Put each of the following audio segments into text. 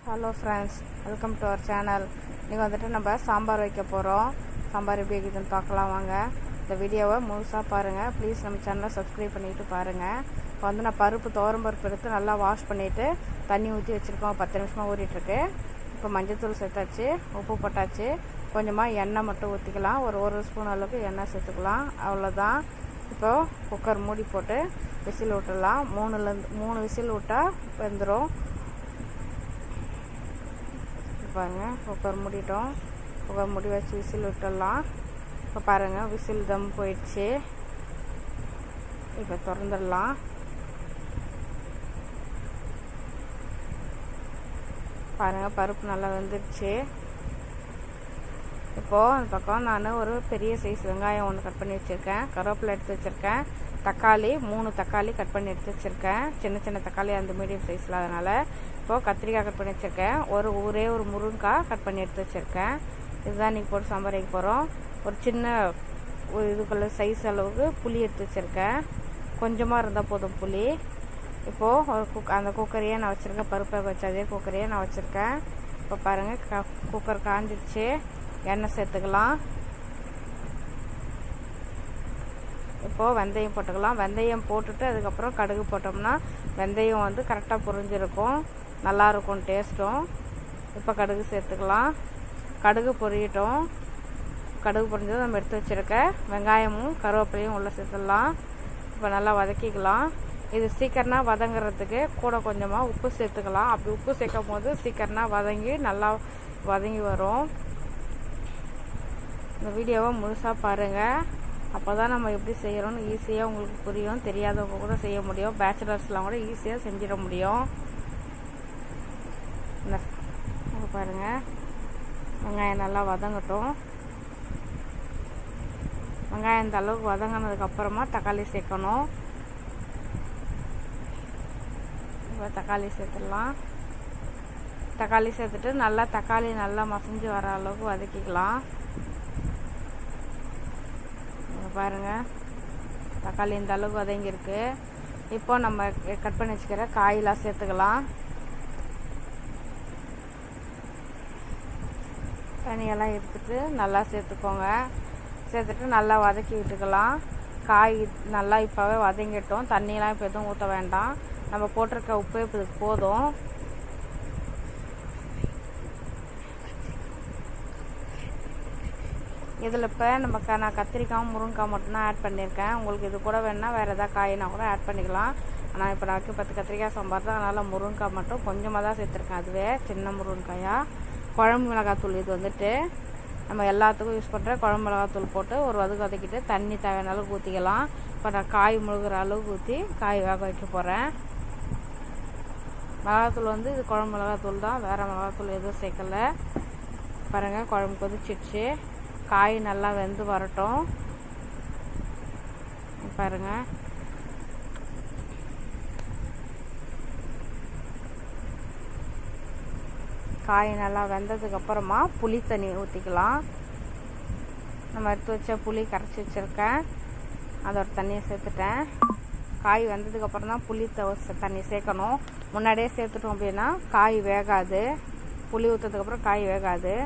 Hello friends, welcome to our channel. இன்றைக்கி வந்துட்டு நம்ம சாம்பார் வைக்க போகிறோம். சாம்பார் எப்படி இருக்குதுன்னு பார்க்கலாம் வாங்க. இந்த வீடியோவை முழுசாக பாருங்கள். ப்ளீஸ் நம்ம சேனலை சப்ஸ்கிரைப் பண்ணிவிட்டு பாருங்கள். இப்போ வந்து நான் துவரம்பருப்பு எடுத்து நல்லா வாஷ் பண்ணிவிட்டு தண்ணி ஊற்றி வச்சுருக்கோம். 10 நிமிஷமாக ஊறிட்டுருக்கு. இப்போ மஞ்சள்தூள் சேர்த்தாச்சு, உப்பு போட்டாச்சு, கொஞ்சமாக எண்ணெய் மட்டும் ஊற்றிக்கலாம். ஒரு ஸ்பூன் அளவுக்கு எண்ணெய் சேர்த்துக்கலாம். அவ்வளோதான். இப்போது குக்கர் மூடி போட்டு விசில் விட்டுடலாம். 3 விசில் விட்டால் வெந்துடும். பாருங்கள், குக்கர் மூடிட்டோம். குக்கர் மூடி வச்சு விசில் விட்டுடலாம். இப்போ பாருங்கள், விசில் தம் போயிடுச்சு. இப்போ திறந்துடலாம். பாருங்கள், பருப்பு நல்லா வெந்துருச்சு. இப்போது அந்த பக்கம் நான் ஒரு பெரிய சைஸ் வெங்காயம் ஒன்று கட் பண்ணி வச்சுருக்கேன். கருவேப்பிலை எடுத்து வச்சுருக்கேன். தக்காளி 3 தக்காளி கட் பண்ணி எடுத்து வச்சுருக்கேன். சின்ன தக்காளி, அந்த மீடியம் சைஸில். அதனால் இப்போது கத்திரிக்காய் கட் பண்ணி வச்சுருக்கேன். ஒரே ஒரு முருங்கைக்காய் கட் பண்ணி எடுத்து வச்சுருக்கேன். இதுதான் இன்றைக்கி போட்டு சாம்பார் வைக்க போகிறோம். ஒரு சின்ன இதுக்குள்ள சைஸ் அளவுக்கு புளி எடுத்து வச்சுருக்கேன். கொஞ்சமாக இருந்தால் போதும் புளி. இப்போது அந்த குக்கரையே நான் வச்சுருக்கேன். பருப்பை வச்சு அதே குக்கரையே நான் வச்சுருக்கேன். இப்போ பாருங்கள், குக்கர் காஞ்சிடுச்சு. எண்ணெய் சேர்த்துக்கலாம். இப்போது வெந்தயம் போட்டுக்கலாம். வெந்தயம் போட்டுட்டு அதுக்கப்புறம் கடுகு போட்டோம்னா வெந்தயம் வந்து கரெக்டாக புரிஞ்சிருக்கும், நல்லாயிருக்கும் டேஸ்ட்டும். இப்போ கடுகு சேர்த்துக்கலாம். கடுகு பொரியட்டும். கடுகு பொரிஞ்சது நம்ம எடுத்து வச்சுருக்க வெங்காயமும் கருவேப்பிலையும் உள்ளே சேர்த்துடலாம். இப்போ நல்லா வதக்கிக்கலாம். இது சீக்கிரமாக வதங்குறதுக்கு கூட கொஞ்சமாக உப்பு சேர்த்துக்கலாம். அப்படி உப்பு சேர்க்கும் போது சீக்கிரமாக நல்லா வதங்கி வரும். இந்த வீடியோவை முழுசாக பாருங்கள். அப்போ தான் நம்ம எப்படி செய்கிறோன்னு ஈஸியாக உங்களுக்கு புரியும். தெரியாதவங்க கூட செய்ய முடியும். பேச்சுலர்ஸ்லாம் கூட ஈஸியாக செஞ்சிட முடியும். இந்த பாருங்கள், வெங்காயம் நல்லா வதங்கட்டும். வெங்காயம் இந்த அளவுக்கு வதங்கினதுக்கப்புறமா தக்காளி சேர்க்கணும். இப்போ தக்காளி சேர்த்துடலாம். தக்காளி சேர்த்துட்டு தக்காளி நல்லா மசிஞ்சு வர அளவுக்கு வதக்கிக்கலாம். பாருங்கள், தக்காளி இந்த அளவுக்கு வதங்கியிருக்கு. இப்போ நம்ம கட் பண்ணி வச்சுக்கிற காயெல்லாம் சேர்த்துக்கலாம். தண்ணியெல்லாம் எடுத்துட்டு நல்லா சேர்த்துக்கோங்க. சேர்த்துட்டு நல்லா வதக்கி விட்டுக்கலாம். காய் நல்லா இப்போவே வதங்கிட்டோம். தண்ணியெல்லாம் இப்போ எதுவும் ஊற்ற வேண்டாம். நம்ம போட்டிருக்க உப்பே இப்போ போதும். இதில் இப்போ நான் கத்திரிக்காயும் முருங்கைக்காய் மட்டும்தான் ஆட் பண்ணியிருக்கேன். உங்களுக்கு இது கூட வேணால் வேறு எதாவது காயினா கூட ஆட் பண்ணிக்கலாம். ஆனால் இப்போ நான் 10 கத்திரிக்காய் சாம்பார் தான், அதனால் முருங்கைக்காய் மட்டும் கொஞ்சமாக தான் சேர்த்துருக்கேன். அதுவே சின்ன முருங்கைக்காயாக. குழம்பு மிளகாத்தூள் இது வந்துட்டு நம்ம எல்லாத்துக்கும் யூஸ் பண்ணுற குழம்பு மிளகாத்தூள் போட்டு ஒரு வதக்கிட்டு தண்ணி தேவையான அளவுக்கு ஊற்றிக்கலாம். இப்போ நான் காய் முழுகிற அளவுக்கு ஊற்றி காய் வேக வைக்க போகிறேன். மிளகாத்தூள் வந்து இது குழம்பு மிளகாத்தூள் தான், வேறு மிளகாத்தூள் எதுவும் சேர்க்கலை. பாருங்கள், குழம்பு கொதிச்சிடுச்சு. காய் நல்லா வெந்து வரட்டும். பாருங்கள், காய் நல்லா வெந்ததுக்கப்புறமா புளி தண்ணி ஊற்றிக்கலாம். நம்ம எடுத்து வச்ச புளி கரைச்சி வச்சுருக்கேன், அதோட தண்ணியை சேர்த்துட்டேன். காய் வெந்ததுக்கப்புறம் தான் புளி தண்ணி சேர்க்கணும். முன்னாடியே சேர்த்துட்டோம் அப்படின்னா காய் வேகாது. புளி ஊற்றதுக்கப்புறம் காய் வேகாது.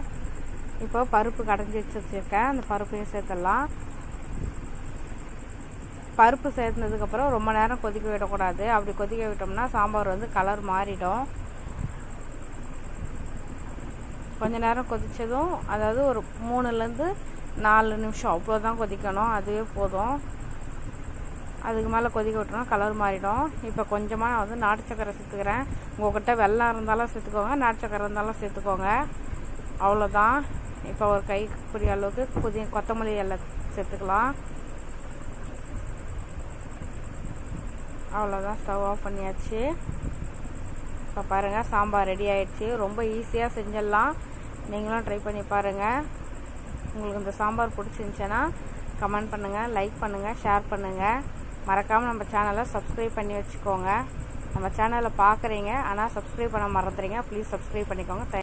இப்போ பருப்பு கடைஞ்சி வச்சுருக்கேன். அந்த பருப்பையும் சேர்த்துடலாம். பருப்பு சேர்த்ததுக்கப்புறம் ரொம்ப நேரம் கொதிக்க விடக்கூடாது. அப்படி கொதிக்க விட்டோம்னா சாம்பார் வந்து கலர் மாறிடும். கொஞ்ச நேரம் கொதித்ததும், அதாவது ஒரு 3-4 நிமிஷம் அவ்வளோதான் கொதிக்கணும். அதுவே போதும். அதுக்கு மேலே கொதிக்க விட்டோம்னா கலர் மாறிடும். இப்போ கொஞ்சமாக நான் வந்து நாட்டு சக்கரை சேர்த்துக்கிறேன். உங்கள்கிட்ட வெல்லம் இருந்தாலும் சேர்த்துக்கோங்க, நாட்டு சக்கரை இருந்தாலும் சேர்த்துக்கோங்க. அவ்வளோதான். இப்போ ஒரு கைப்பிடி அளவுக்கு கொத்தமல்லி இலை சேர்த்துக்கலாம். அவ்வளோதான், ஸ்டவ் ஆஃப் பண்ணியாச்சு. இப்போ பாருங்கள், சாம்பார் ரெடி ஆகிடுச்சு. ரொம்ப ஈஸியாக செஞ்சிடலாம். நீங்களும் ட்ரை பண்ணி பாருங்கள். உங்களுக்கு இந்த சாம்பார் பிடிச்சிருந்துச்சுன்னா கமெண்ட் பண்ணுங்கள், லைக் பண்ணுங்கள், ஷேர் பண்ணுங்கள். மறக்காமல் நம்ம சேனலை சப்ஸ்கிரைப் பண்ணி வச்சுக்கோங்க. நம்ம சேனலை பார்க்குறீங்க ஆனால் சப்ஸ்கிரைப் பண்ண மறந்துடுறீங்க. ப்ளீஸ் சப்ஸ்கிரைப் பண்ணிக்கோங்க.